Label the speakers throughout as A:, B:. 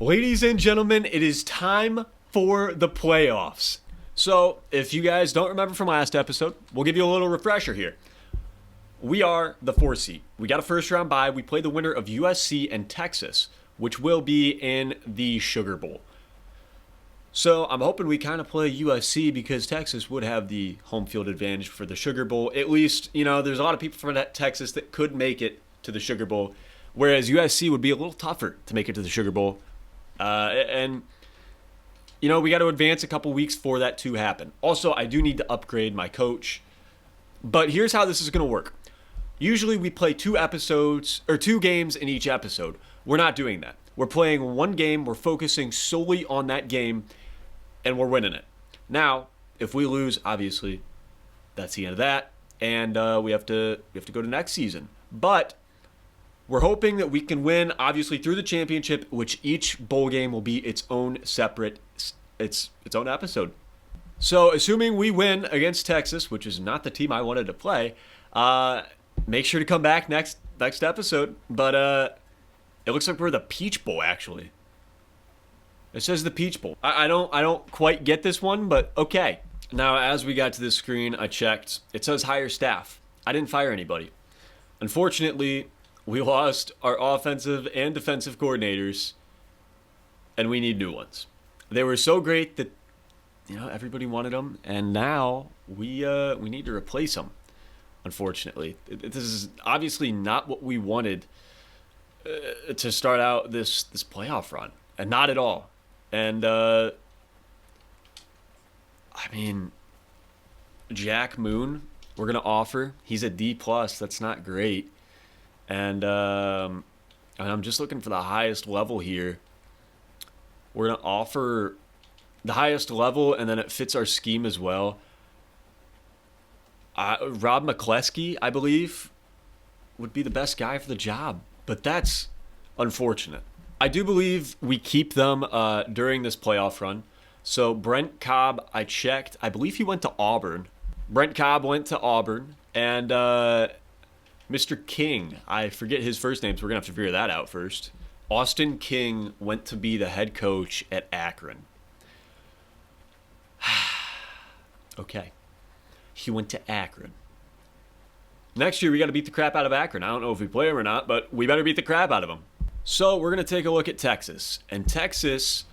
A: Ladies and gentlemen, it is time for the playoffs. So, if you guys don't remember from last episode, we'll give you a little refresher here. We are the 4 seed. We got a first round bye. We play the winner of USC and Texas, which will be in the Sugar Bowl. So, I'm hoping we kind of play USC because Texas would have the home field advantage for the Sugar Bowl. At least, there's a lot of people from Texas that could make it to the Sugar Bowl, whereas USC would be a little tougher to make it to the Sugar Bowl. We got to advance a couple weeks for that to happen. Also, I do need to upgrade my coach. But here's how this is going to work. Usually we play 2 games in each episode. We're not doing that. We're playing one game. We're focusing solely on that game, and we're winning it. Now, if we lose, obviously, that's the end of that, and we have to go to next season. But we're hoping that we can win, obviously, through the championship, which each bowl game will be its own separate, its own episode. So, assuming we win against Texas, which is not the team I wanted to play, make sure to come back next episode. But it looks like we're the Peach Bowl, actually. It says the Peach Bowl. I don't quite get this one, but okay. Now, as we got to this screen, I checked. It says hire staff. I didn't fire anybody. Unfortunately, we lost our offensive and defensive coordinators, and we need new ones. They were so great that everybody wanted them, and now we need to replace them. Unfortunately, this is obviously not what we wanted to start out this playoff run, and not at all. And Jack Moon, we're gonna offer. He's a D+. That's not great. And I'm just looking for the highest level here. We're going to offer the highest level, and then it fits our scheme as well. Rob McCleskey, I believe, would be the best guy for the job. But that's unfortunate. I do believe we keep them during this playoff run. So Brent Cobb, I checked. I believe he went to Auburn. Brent Cobb went to Auburn. And Mr. King, I forget his first name, so we're going to have to figure that out first. Austin King went to be the head coach at Akron. Okay. He went to Akron. Next year, we got to beat the crap out of Akron. I don't know if we play him or not, but we better beat the crap out of them. So we're going to take a look at Texas. And Texas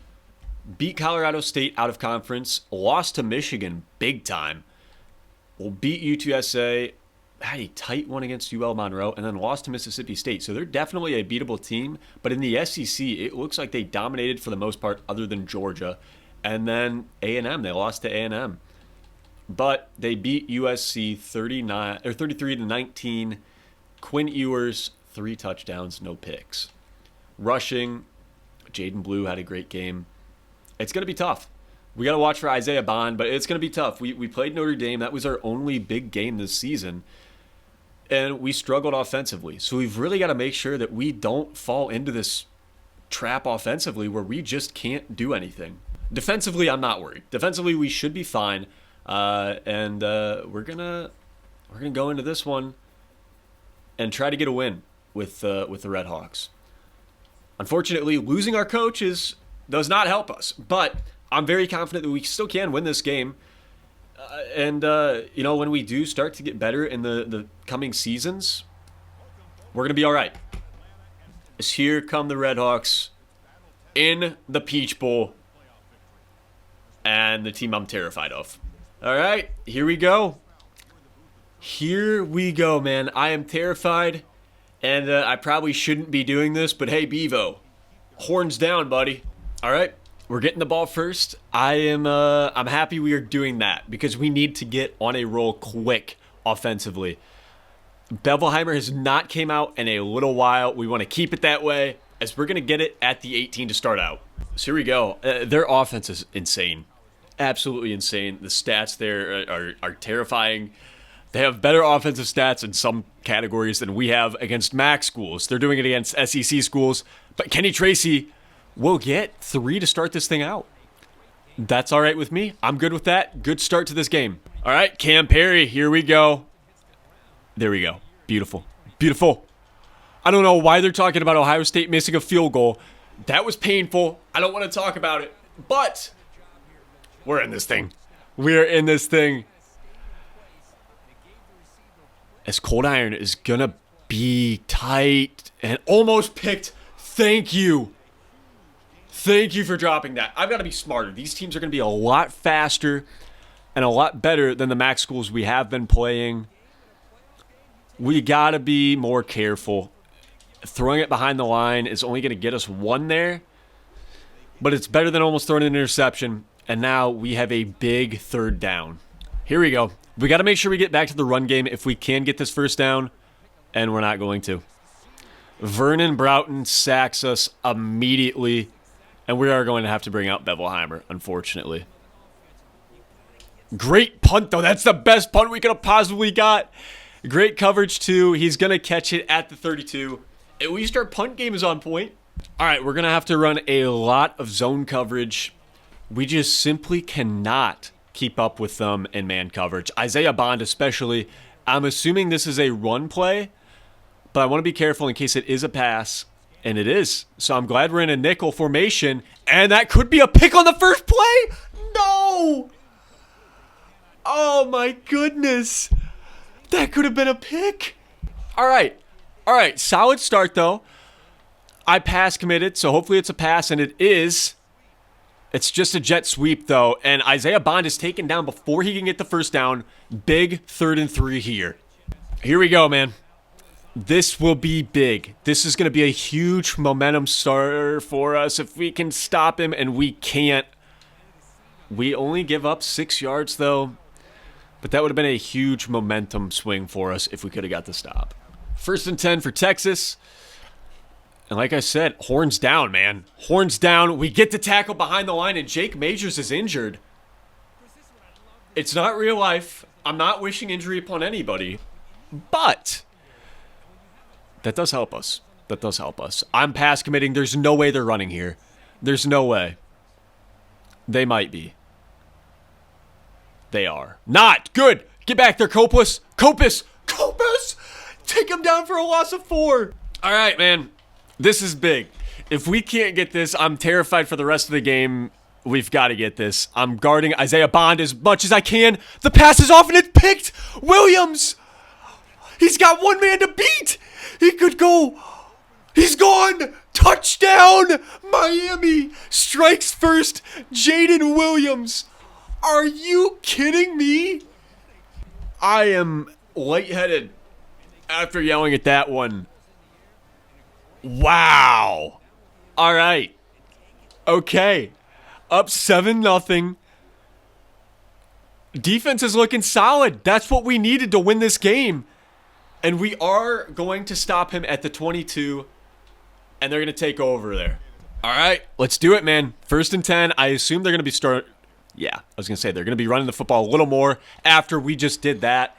A: beat Colorado State out of conference, lost to Michigan big time, will beat UTSA, had a tight one against UL Monroe, and then lost to Mississippi State. So they're definitely a beatable team. But in the SEC, it looks like they dominated for the most part other than Georgia. And then A&M, they lost to A&M. But they beat USC 33-19. Quinn Ewers, 3 touchdowns, no picks. Rushing, Jaden Blue had a great game. It's going to be tough. We got to watch for Isaiah Bond, but it's going to be tough. We played Notre Dame. That was our only big game this season. And we struggled offensively. So we've really got to make sure that we don't fall into this trap offensively where we just can't do anything. Defensively, I'm not worried. Defensively, we should be fine. And we're gonna go into this one and try to get a win with the Redhawks. Unfortunately, losing our coaches does not help us. But I'm very confident that we still can win this game. When we do start to get better in the coming seasons, we're going to be all right. As here come the Redhawks in the Peach Bowl and the team I'm terrified of. All right, here we go. Here we go, man. I am terrified, and I probably shouldn't be doing this, but hey, Bevo, horns down, buddy. All right. We're getting the ball first. I'm happy we are doing that because we need to get on a roll quick offensively. Bevelheimer has not came out in a little while. We want to keep it that way as we're going to get it at the 18 to start out. So here we go. Their offense is insane. Absolutely insane. The stats there are terrifying. They have better offensive stats in some categories than we have against MAC schools. They're doing it against SEC schools. But Kenny Tracy will get 3 to start this thing out. That's all right with me. I'm good with that. Good start to this game. All right, Cam Perry, here we go. There we go. Beautiful. Beautiful. I don't know why they're talking about Ohio State missing a field goal. That was painful. I don't want to talk about it. But we're in this thing. We're in this thing. As Cold Iron is going to be tight and almost picked. Thank you. Thank you for dropping that. I've got to be smarter. These teams are going to be a lot faster and a lot better than the max schools we have been playing. We got to be more careful. Throwing it behind the line is only going to get us one there, but it's better than almost throwing an interception. And now we have a big third down. Here we go. We got to make sure we get back to the run game if we can get this first down, and we're not going to. Vernon Broughton sacks us immediately, and we are going to have to bring out Bevelheimer, unfortunately. Great punt, though. That's the best punt we could have possibly got. Great coverage, too. He's going to catch it at the 32. At least our punt game is on point. All right, we're going to have to run a lot of zone coverage. We just simply cannot keep up with them in man coverage. Isaiah Bond especially. I'm assuming this is a run play, but I want to be careful in case it is a pass, and it is. So I'm glad we're in a nickel formation, and that could be a pick on the first play? No! Oh, my goodness. That could have been a pick. All right. Solid start, though. I pass committed, so hopefully it's a pass, and it is. It's just a jet sweep, though, and Isaiah Bond is taken down before he can get the first down. Big 3rd and 3 here. Here we go, man. This will be big. This is going to be a huge momentum starter for us if we can stop him, and we can't. We only give up 6 yards, though, but that would have been a huge momentum swing for us if we could have got the stop. 1st and 10 for Texas. And like I said, horns down, man. Horns down. We get the tackle behind the line, and Jake Majors is injured. It's not real life. I'm not wishing injury upon anybody. But that does help us. That does help us. I'm pass committing. There's no way they're running here. There's no way. They might be. They are. Not good. Get back there, Copus. Copus. Take him down for a loss of 4. All right, man. This is big. If we can't get this, I'm terrified for the rest of the game. We've got to get this. I'm guarding Isaiah Bond as much as I can. The pass is off and it's picked. Williams. He's got one man to beat. He could go. He's gone. Touchdown. Miami strikes first. Jaden Williams. Are you kidding me? I am lightheaded after yelling at that one. Wow. All right. Okay. Up 7-0. Defense is looking solid. That's what we needed to win this game. And we are going to stop him at the 22. And they're going to take over there. All right. Let's do it, man. 1st and 10. I assume they're going to be Yeah, I was going to say they're going to be running the football a little more after we just did that.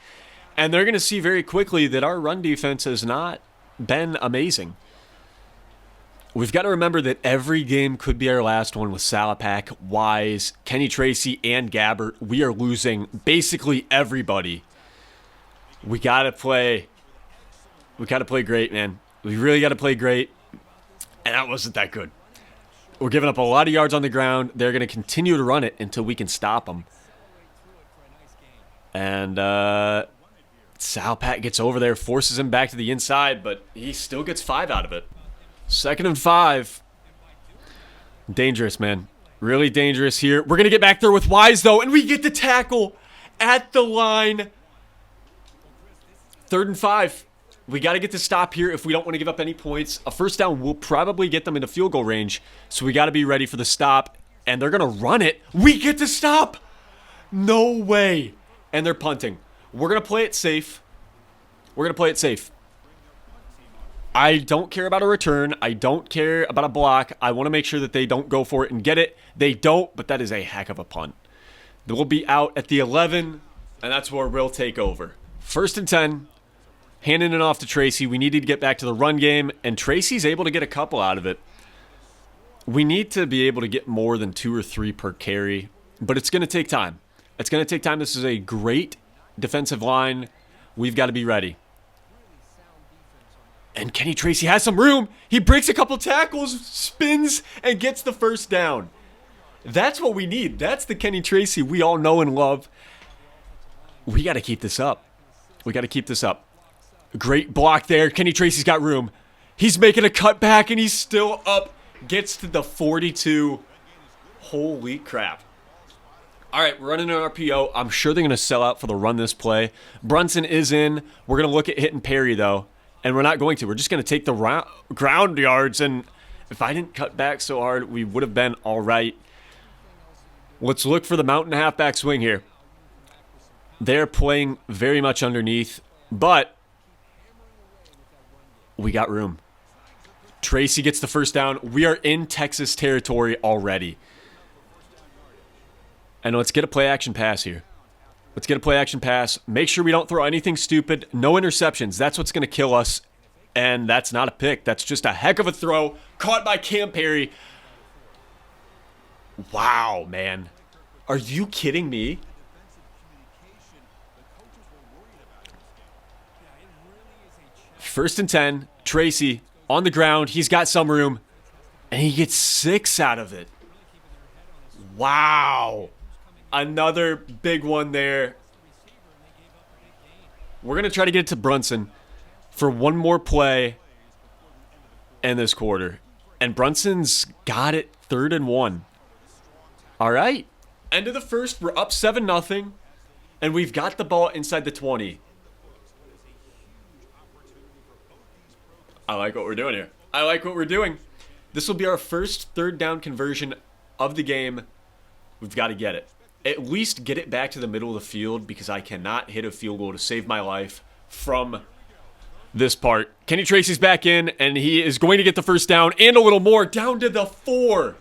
A: And they're going to see very quickly that our run defense has not been amazing. We've got to remember that every game could be our last one with Salapak, Wise, Kenny Tracy, and Gabbert. We are losing basically everybody. We got to play great, man. We really got to play great. And that wasn't that good. We're giving up a lot of yards on the ground. They're going to continue to run it until we can stop them. And Salapak gets over there, forces him back to the inside, but he still gets 5 out of it. 2nd and 5. Dangerous, man. Really dangerous here. We're going to get back there with Wise, though, and we get the tackle at the line. 3rd and 5. We got to get the stop here if we don't want to give up any points. A first down will probably get them into field goal range, so we got to be ready for the stop, and they're going to run it. We get the stop. No way. And they're punting. We're going to play it safe. I don't care about a return. I don't care about a block. I want to make sure that they don't go for it and get it. They don't, but that is a heck of a punt. They will be out at the 11, and that's where we'll take over. 1st and 10. Handing it off to Tracy. We needed to get back to the run game, and Tracy's able to get a couple out of it. We need to be able to get more than 2 or 3 per carry, but it's going to take time. This is a great defensive line. We've got to be ready. And Kenny Tracy has some room. He breaks a couple tackles, spins, and gets the first down. That's what we need. That's the Kenny Tracy we all know and love. We got to keep this up. We got to keep this up. Great block there. Kenny Tracy's got room. He's making a cutback, and he's still up. Gets to the 42. Holy crap. All right, we're running an RPO. I'm sure they're going to sell out for the run this play. Brunson is in. We're going to look at hitting Perry, though. And we're not going to. We're just going to take the ground yards. And if I didn't cut back so hard, we would have been all right. Let's look for the mountain halfback swing here. They're playing very much underneath. But we got room. Tracy gets the first down. We are in Texas territory already. And let's get a play-action pass here. Let's get a play-action pass. Make sure we don't throw anything stupid. No interceptions. That's what's going to kill us. And that's not a pick. That's just a heck of a throw. Caught by Cam Perry. Wow, man. Are you kidding me? First and 10. Tracy on the ground. He's got some room. And he gets 6 out of it. Wow. Another big one there. We're going to try to get it to Brunson for one more play in this quarter. And Brunson's got it 3rd and 1. All right. End of the first. We're up 7-0. And we've got the ball inside the 20. I like what we're doing here. I like what we're doing. This will be our first 3rd down conversion of the game. We've got to get it. At least get it back to the middle of the field because I cannot hit a field goal to save my life from this part. Kenny Tracy's back in, and he is going to get the first down and a little more. Down to the 4.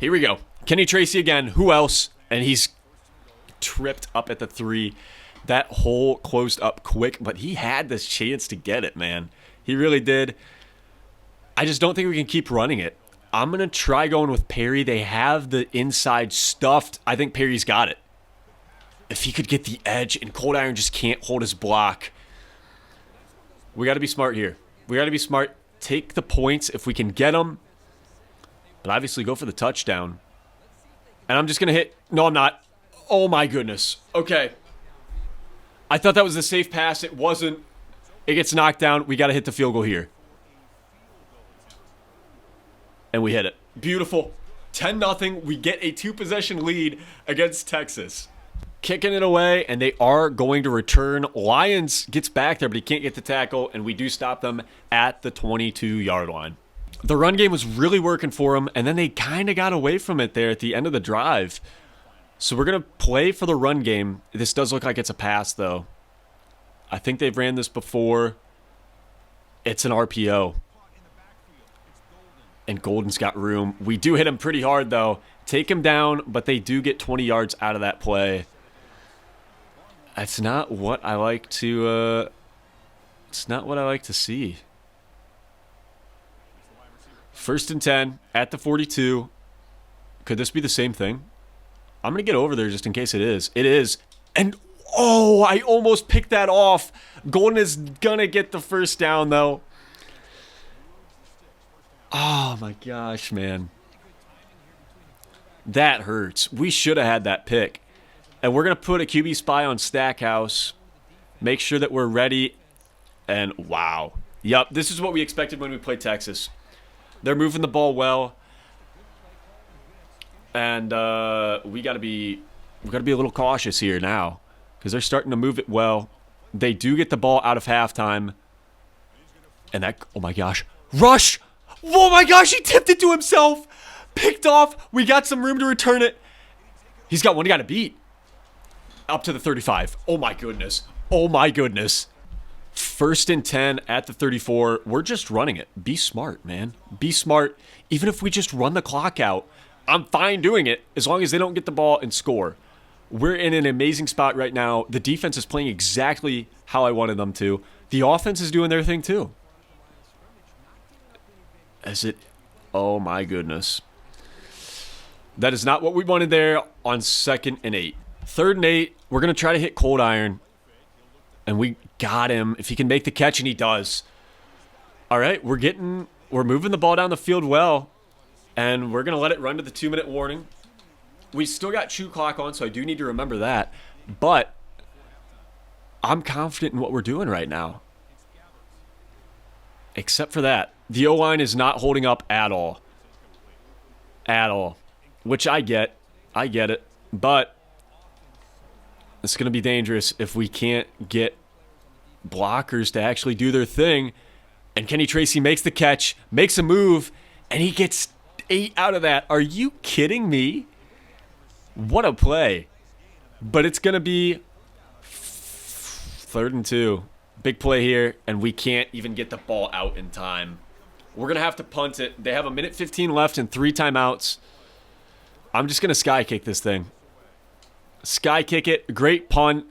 A: Here we go. Kenny Tracy again. Who else? And he's tripped up at the 3. That hole closed up quick, but he had this chance to get it, man. He really did. I just don't think we can keep running it. I'm going to try going with Perry. They have the inside stuffed. I think Perry's got it. If he could get the edge, and Cold Iron just can't hold his block. We got to be smart here. We got to be smart. Take the points if we can get them. But obviously go for the touchdown. And I'm just going to hit. No, I'm not. Oh, my goodness. Okay. I thought that was a safe pass. It wasn't. It gets knocked down. We got to hit the field goal here. And we hit it. Beautiful. 10-0. We get a 2-possession lead against Texas. Kicking it away, and they are going to return. Lyons gets back there, but he can't get the tackle, and we do stop them at the 22-yard line. The run game was really working for them, and then they kind of got away from it there at the end of the drive. So we're going to play for the run game. This does look like it's a pass, though. I think they've ran this before. It's an RPO. And Golden's got room. We do hit him pretty hard, though. Take him down, but they do get 20 yards out of that play. That's not what I like to. It's not what I like to see. 1st and 10 at the 42. Could this be the same thing? I'm gonna get over there just in case it is. It is, and oh, I almost picked that off. Golden is gonna get the first down though. Oh my gosh, man. That hurts. We should have had that pick. And we're going to put a QB spy on Stackhouse. Make sure that we're ready. And wow. Yep, this is what we expected when we played Texas. They're moving the ball well. And we got to be a little cautious here now because they're starting to move it well. They do get the ball out of halftime. And that, oh my gosh. Rush! Oh my gosh, he tipped it to himself. Picked off. We got some room to return it. He's got one he got to beat. Up to the 35. Oh my goodness. Oh my goodness. 1st and 10 at the 34. We're just running it. Be smart, man. Be smart. Even if we just run the clock out, I'm fine doing it as long as they don't get the ball and score. We're in an amazing spot right now. The defense is playing exactly how I wanted them to. The offense is doing their thing too. Is it? Oh my goodness. That is not what we wanted there on 2nd and 8. 3rd and 8. We're going to try to hit Cold Iron. And we got him. If he can make the catch, and he does. All right, we're moving the ball down the field well, and we're going to let it run to the 2-minute warning. We still got chew clock on, so I do need to remember that. But I'm confident in what we're doing right now. Except for that. The O-line is not holding up at all. At all. Which I get. I get it. But it's going to be dangerous if we can't get blockers to actually do their thing. And Kenny Tracy makes the catch, makes a move, and he gets 8 out of that. Are you kidding me? What a play. But it's going to be 3rd and 2. Big play here, and we can't even get the ball out in time. We're going to have to punt it. They have 1:15 left and 3 timeouts. I'm just going to sky kick this thing. Sky kick it. Great punt.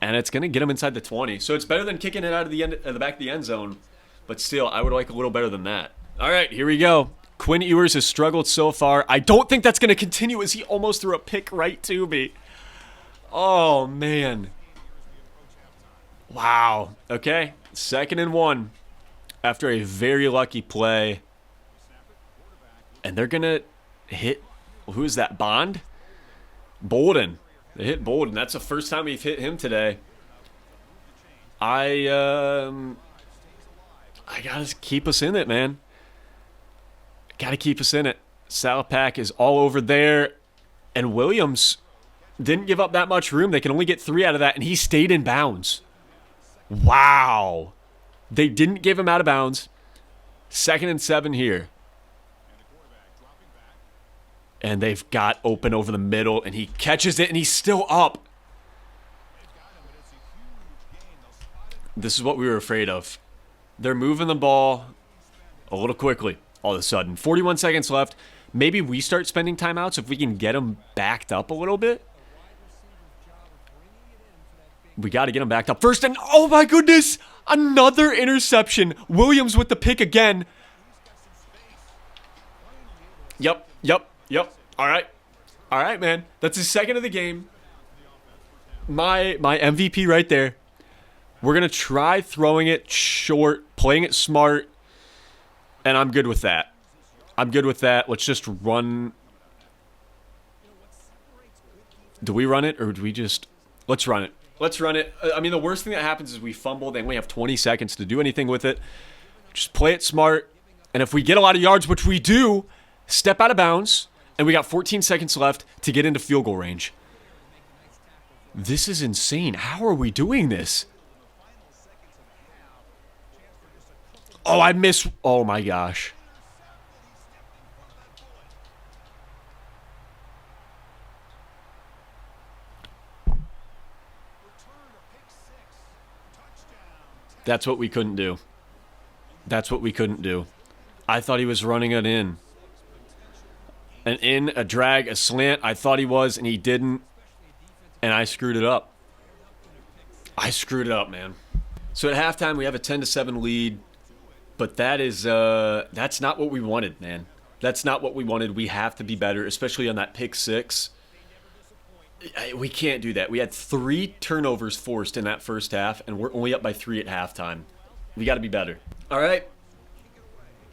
A: And it's going to get him inside the 20. So it's better than kicking it out of the back of the end zone. But still, I would like a little better than that. All right, here we go. Quinn Ewers has struggled so far. I don't think that's going to continue as he almost threw a pick right to me. Oh, man. Wow. Okay, 2nd and 1 after a very lucky play. And they're going to hit, who is that, Bond? Bolden. They hit Bolden. That's the first time we've hit him today. I got to keep us in it, man. Got to keep us in it. Salapak is all over there. And Williams didn't give up that much room. They can only get 3 out of that, and he stayed in bounds. Wow. They didn't give him out of bounds. 2nd and 7 here. And they've got open over the middle, and he catches it, and he's still up. This is what we were afraid of. They're moving the ball a little quickly all of a sudden. 41 seconds left. Maybe we start spending timeouts if we can get them backed up a little bit. We got to get them backed up. First and, oh my goodness, another interception. Williams with the pick again. Yep. All right, man. That's his 2nd of the game. My MVP right there. We're going to try throwing it short, playing it smart, and I'm good with that. Let's just run. Do we run it, or do we just... Let's run it. I mean, the worst thing that happens is we fumble. They only have 20 seconds to do anything with it. Just play it smart, and if we get a lot of yards, which we do, step out of bounds, and we got 14 seconds left to get into field goal range. This is insane. How are we doing this? Oh, I missed. Oh, my gosh. That's what we couldn't do. I thought he was running it in. An in, a drag, a slant. I thought he was, and he didn't. And I screwed it up. Man. So at halftime, we have a 10-7 lead. But that is, that's not what we wanted, man. That's not what we wanted. We have to be better, especially on that pick 6. We can't do that. We had 3 turnovers forced in that first half, and we're only up by 3 at halftime. We got to be better. All right.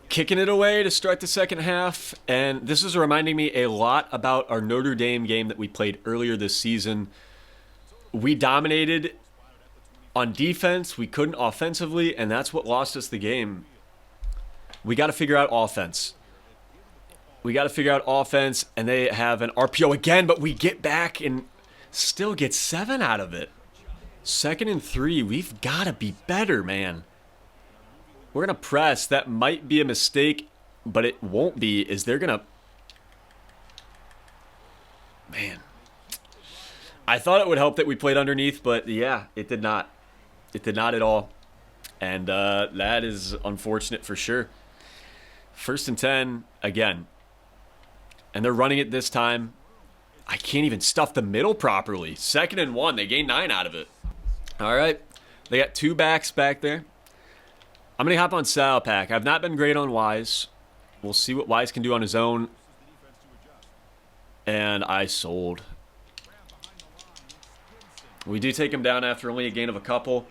A: Kicking it away to start the second half, and this is reminding me a lot about our Notre Dame game that we played earlier this season. We dominated on defense. We couldn't offensively, and that's what lost us the game. We got to figure out offense. And they have an RPO again, but we get back and still get 7 out of it. 2nd and 3. We've got to be better, man. We're going to press. That might be a mistake, but it won't be. Is they're going to... Man. I thought it would help that we played underneath, but yeah, it did not. It did not at all. And that is unfortunate for sure. 1st and 10, again. And they're running it this time. I can't even stuff the middle properly. 2nd and 1. They gained 9 out of it. All right. They got 2 backs back there. I'm going to hop on Salapak. I've not been great on Wise. We'll see what Wise can do on his own. And I sold. We do take him down after only a gain of a couple.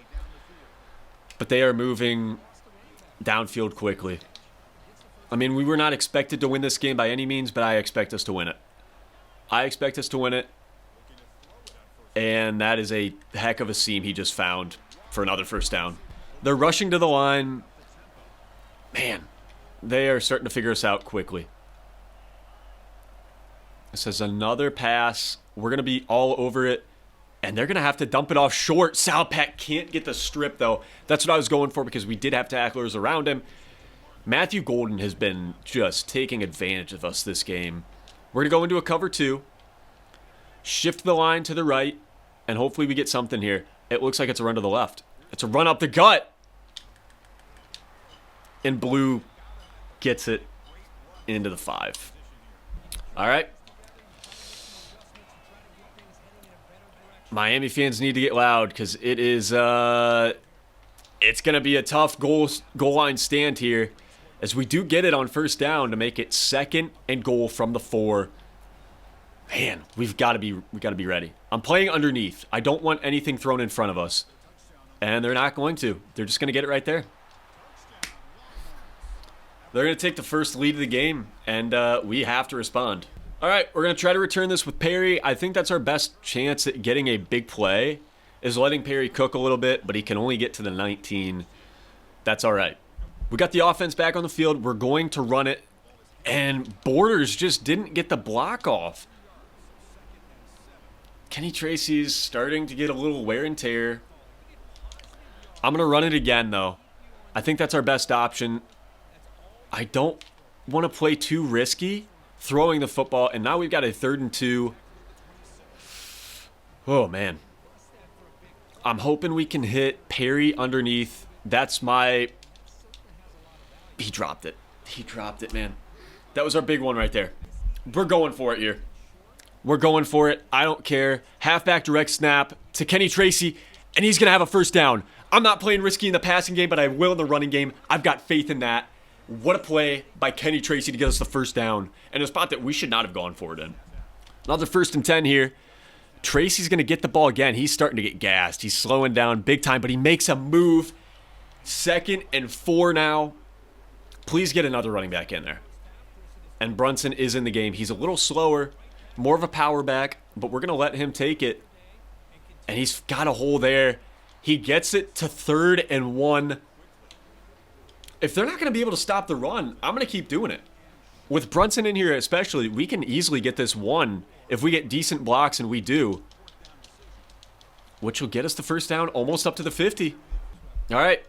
A: But they are moving downfield quickly. I mean, we were not expected to win this game by any means, but I expect us to win it. I expect us to win it. And that is a heck of a seam he just found for another first down. They're rushing to the line. Man, they are starting to figure us out quickly. This is another pass. We're going to be all over it. And they're going to have to dump it off short. Salpat can't get the strip, though. That's what I was going for because we did have tacklers around him. Matthew Golden has been just taking advantage of us this game. We're going to go into a cover 2. Shift the line to the right. And hopefully we get something here. It looks like it's a run to the left. It's a run up the gut. And Blue gets it into the 5. All right. Miami fans need to get loud because it is it's going to be a tough goal line stand here as we do get it on first down to make it 2nd and goal from the 4. Man, we've got to be ready. I'm playing underneath. I don't want anything thrown in front of us. And they're not going to. They're just going to get it right there. They're going to take the first lead of the game, and we have to respond. All right, we're going to try to return this with Perry. I think that's our best chance at getting a big play, is letting Perry cook a little bit, but he can only get to the 19. That's all right. We got the offense back on the field. We're going to run it, and Borders just didn't get the block off. Kenny Tracy's starting to get a little wear and tear. I'm going to run it again, though. I think that's our best option. I don't want to play too risky throwing the football, and now we've got a 3rd and 2. Oh, man. I'm hoping we can hit Perry underneath. That's my... He dropped it. He dropped it, man. That was our big one right there. We're going for it here. We're going for it. I don't care. Halfback direct snap to Kenny Tracy, and he's going to have a first down. I'm not playing risky in the passing game, but I will in the running game. I've got faith in that. What a play by Kenny Tracy to get us the first down. And a spot that we should not have gone for it in. Another 1st and 10 here. Tracy's going to get the ball again. He's starting to get gassed. He's slowing down big time, but he makes a move. 2nd and 4 now. Please get another running back in there. And Brunson is in the game. He's a little slower. More of a power back, but we're going to let him take it. And he's got a hole there. He gets it to 3rd and 1. If they're not going to be able to stop the run, I'm going to keep doing it. With Brunson in here especially, we can easily get this 1 if we get decent blocks, and we do. Which will get us the first down almost up to the 50. All right.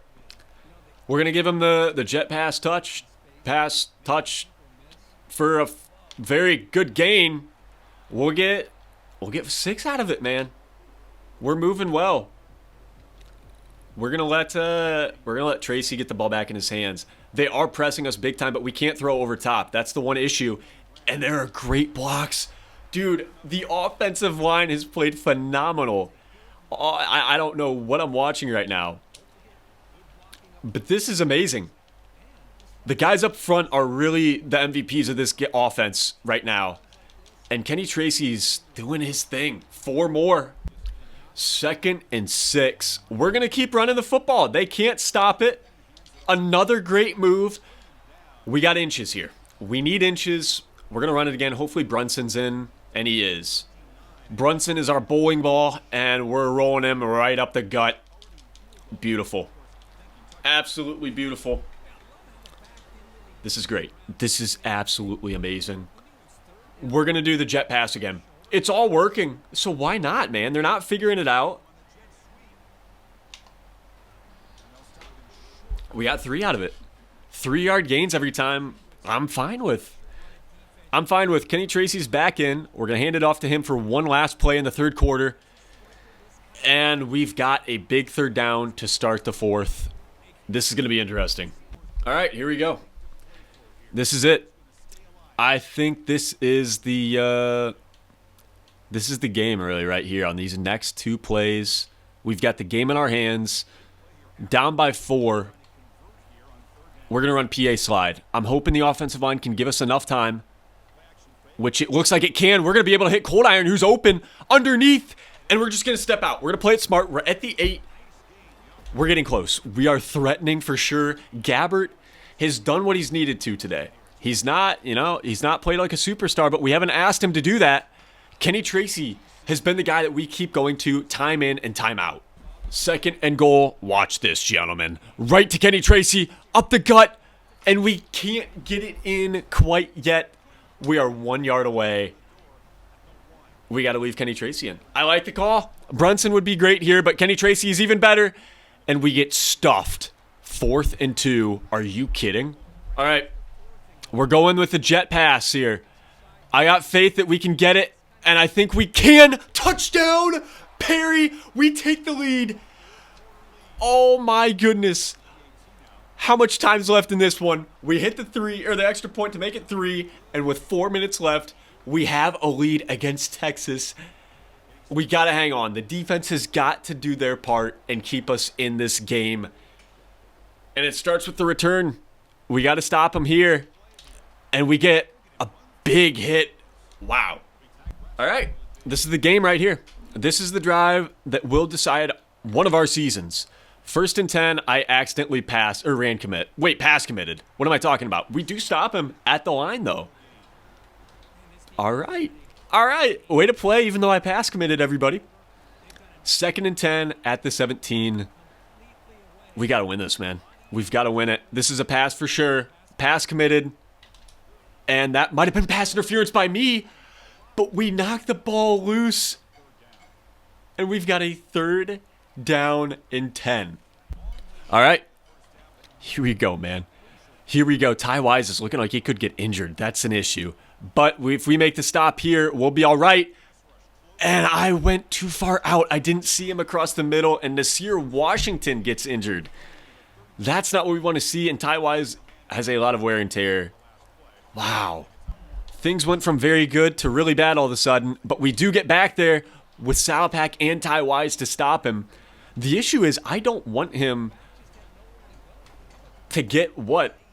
A: We're going to give him the jet pass touch for a very good gain. We'll get 6 out of it, man. We're moving well. We're gonna let Tracy get the ball back in his hands. They are pressing us big time, but we can't throw over top. That's the one issue. And there are great blocks. Dude, the offensive line has played phenomenal. I don't know what I'm watching right now. But this is amazing. The guys up front are really the MVPs of this offense right now. And Kenny Tracy's doing his thing. 4 more. 2nd and 6. We're going to keep running the football. They can't stop it. Another great move. We got inches here. We need inches. We're going to run it again. Hopefully Brunson's in, and he is. Brunson is our bowling ball, and we're rolling him right up the gut. Beautiful. Absolutely beautiful. This is great. This is absolutely amazing. We're going to do the jet pass again. It's all working, so why not, man? They're not figuring it out. We got 3 out of it. 3-yard gains every time. I'm fine with. Kenny Tracy's back in. We're going to hand it off to him for one last play in the 3rd quarter. And we've got a big 3rd down to start the 4th. This is going to be interesting. All right, here we go. This is it. I think this is the game really right here on these next 2 plays. We've got the game in our hands. Down by 4. We're going to run PA slide. I'm hoping the offensive line can give us enough time, which it looks like it can. We're going to be able to hit Cold Iron, who's open underneath, and we're just going to step out. We're going to play it smart. We're at the 8. We're getting close. We are threatening for sure. Gabbert has done what he's needed to today. He's not, he's not played like a superstar, but we haven't asked him to do that. Kenny Tracy has been the guy that we keep going to time in and time out. 2nd and goal. Watch this, gentlemen. Right to Kenny Tracy, up the gut, and we can't get it in quite yet. We are 1 yard away. We got to leave Kenny Tracy in. I like the call. Brunson would be great here, but Kenny Tracy is even better. And we get stuffed. 4th and 2. Are you kidding? All right. We're going with the jet pass here. I got faith that we can get it, and I think we can. Touchdown, Perry. We take the lead. Oh, my goodness. How much time's left in this one? We hit the extra point to make it 3, and with 4 minutes left, we have a lead against Texas. We got to hang on. The defense has got to do their part and keep us in this game. And it starts with the return. We got to stop them here. And we get a big hit. Wow. All right. This is the game right here. This is the drive that will decide one of our seasons. 1st and 10, I accidentally pass committed. What am I talking about? We do stop him at the line, though. All right. All right. Way to play, even though I pass committed, everybody. 2nd and 10 at the 17. We got to win this, man. We've got to win it. This is a pass for sure. Pass committed. And that might have been pass interference by me, but we knocked the ball loose. And we've got a 3rd down and 10. All right. Here we go, man. Here we go. Ty Wise is looking like he could get injured. That's an issue. But if we make the stop here, we'll be all right. And I went too far out. I didn't see him across the middle, and Nasir Washington gets injured. That's not what we want to see, and Ty Wise has a lot of wear and tear. Wow. Things went from very good to really bad all of a sudden, but we do get back there with Salapak and Ty Wise to stop him. The issue is I don't want him to get,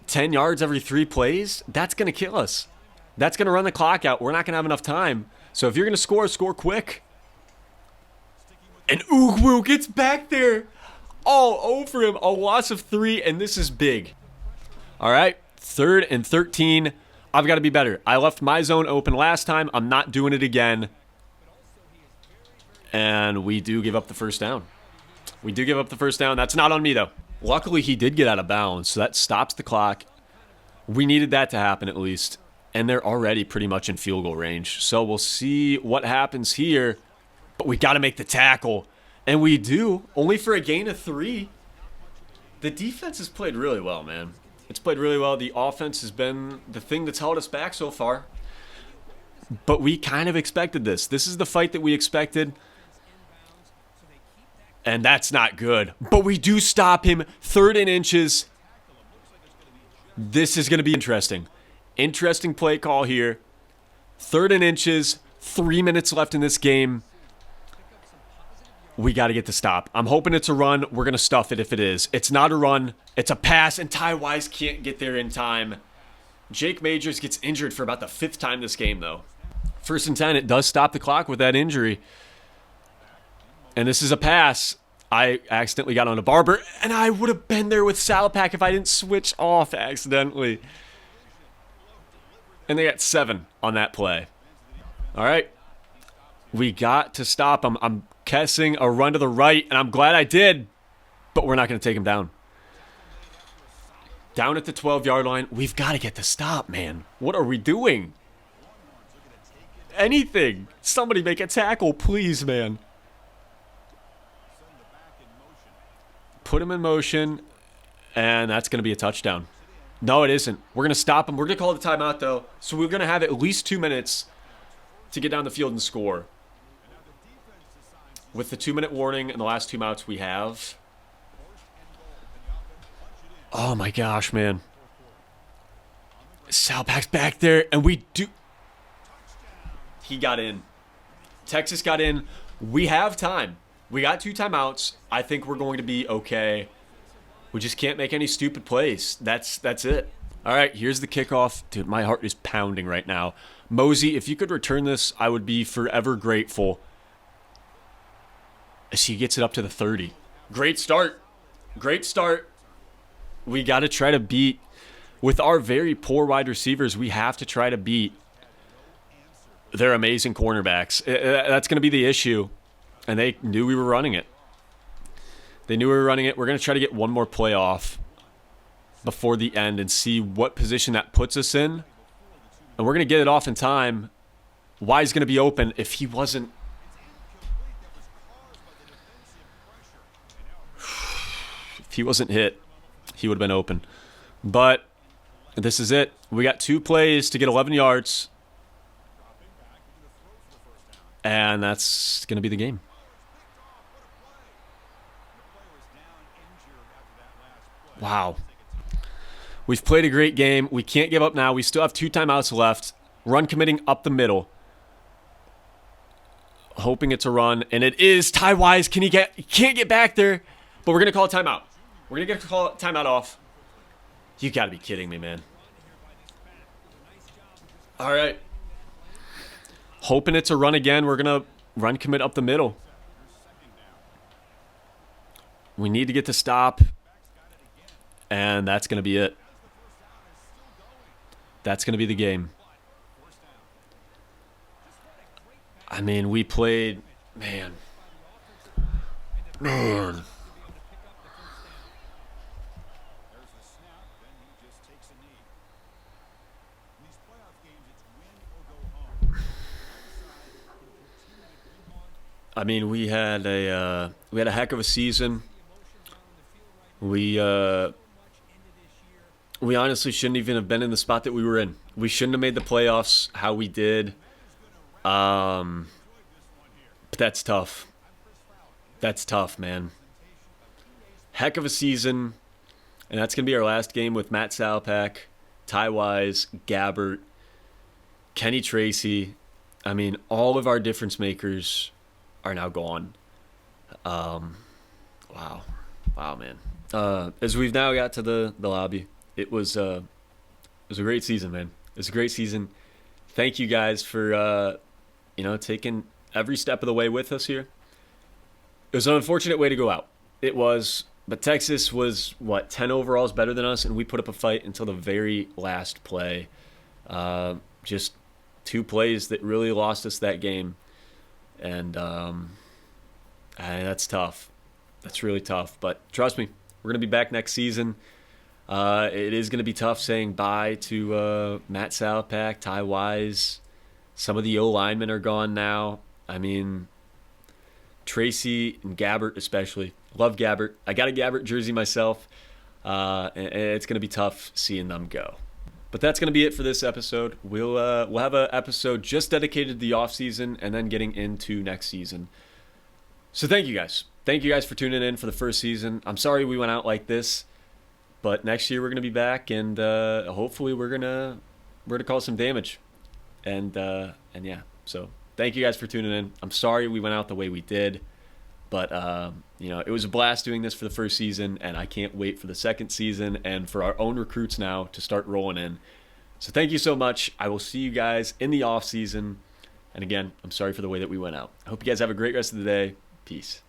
A: 10 yards every 3 plays? That's going to kill us. That's going to run the clock out. We're not going to have enough time. So if you're going to score quick. And GOOOO gets back there all over him. A loss of 3, and this is big. All right, 3rd and 13. I've got to be better. I left my zone open last time. I'm not doing it again. And we do give up the 1st down. We do give up the 1st down. That's not on me, though. Luckily, he did get out of bounds, so that stops the clock. We needed that to happen at least. And they're already pretty much in field goal range. So we'll see what happens here. But we got to make the tackle. And we do, only for a gain of 3. The defense has played really well, man. It's played really well. The offense has been the thing that's held us back so far. But we kind of expected this. This is the fight that we expected. And that's not good. But we do stop him. 3rd and inches. This is going to be interesting. Interesting play call here. 3rd and inches. 3 minutes left in this game. We got to get the stop. I'm hoping it's a run. We're going to stuff it if it is. It's not a run. It's a pass, and Ty Wise can't get there in time. Jake Majors gets injured for about the 5th time this game, though. 1st and 10, it does stop the clock with that injury. And this is a pass. I accidentally got on a Barber, and I would have been there with Salapak if I didn't switch off accidentally. And they got 7 on that play. All right. We got to stop him. I'm guessing a run to the right, and I'm glad I did, but we're not going to take him down. Down at the 12-yard line. We've got to get the stop, man. What are we doing? Anything. Somebody make a tackle, please, man. Put him in motion, and that's going to be a touchdown. No, it isn't. We're going to stop him. We're going to call the timeout, though. So we're going to have at least 2 minutes to get down the field and score. With the 2-minute warning and the last 2 outs we have. Oh, my gosh, man. Salpak's back there, and we do... He got in. Texas got in. We have time. We got 2 timeouts. I think we're going to be okay. We just can't make any stupid plays. That's it. All right, here's the kickoff. Dude, my heart is pounding right now. Mosey, if you could return this, I would be forever grateful. As he gets it up to the 30. Great start. Great start. We got to try to beat, with our very poor wide receivers, we have to try to beat their amazing cornerbacks. That's going to be the issue. And they knew we were running it. They knew we were running it. We're going to try to get one more play off before the end and see what position that puts us in. And we're going to get it off in time. Why's going to be open if he wasn't. If he wasn't hit, he would have been open. But this is it. We got 2 plays to get 11 yards. And that's going to be the game. Wow. We've played a great game. We can't give up now. We still have 2 timeouts left. Run committing up the middle. Hoping it's a run. And it is. Ty Wise, he can't get back there. But we're going to call a timeout. We're going to get to call timeout off. You got to be kidding me, man. All right. Hoping it's a run again. We're going to run commit up the middle. We need to get to stop. And that's going to be it. That's going to be the game. I mean, we played... Man. I mean, we had a heck of a season. We honestly shouldn't even have been in the spot that we were in. We shouldn't have made the playoffs how we did. But that's tough. That's tough, man. Heck of a season. And that's going to be our last game with Matt Salpak, Ty Wise, Gabbert, Kenny Tracy. I mean, all of our difference makers are now gone. Wow, man. As we've now got to the lobby, it was a great season, man. It was a great season. Thank you guys for taking every step of the way with us here. It was an unfortunate way to go out. It was, but Texas was 10 overalls better than us, and we put up a fight until the very last play. Just 2 plays that really lost us that game. And that's tough. That's really tough. But trust me, we're going to be back next season. It is going to be tough saying bye to Matt Salpak, Ty Wise. Some of the O-linemen are gone now. I mean, Tracy and Gabbert especially. Love Gabbert. I got a Gabbert jersey myself. And it's going to be tough seeing them go. But that's going to be it for this episode. We'll have an episode just dedicated to the offseason and then getting into next season. So thank you guys. Thank you guys for tuning in for the first season. I'm sorry we went out like this, but next year we're going to be back, and hopefully we're gonna cause some damage. And yeah. So thank you guys for tuning in. I'm sorry we went out the way we did, but it was a blast doing this for the first season, and I can't wait for the second season and for our own recruits now to start rolling in. So thank you so much. I will see you guys in the off season. And again, I'm sorry for the way that we went out. I hope you guys have a great rest of the day. Peace.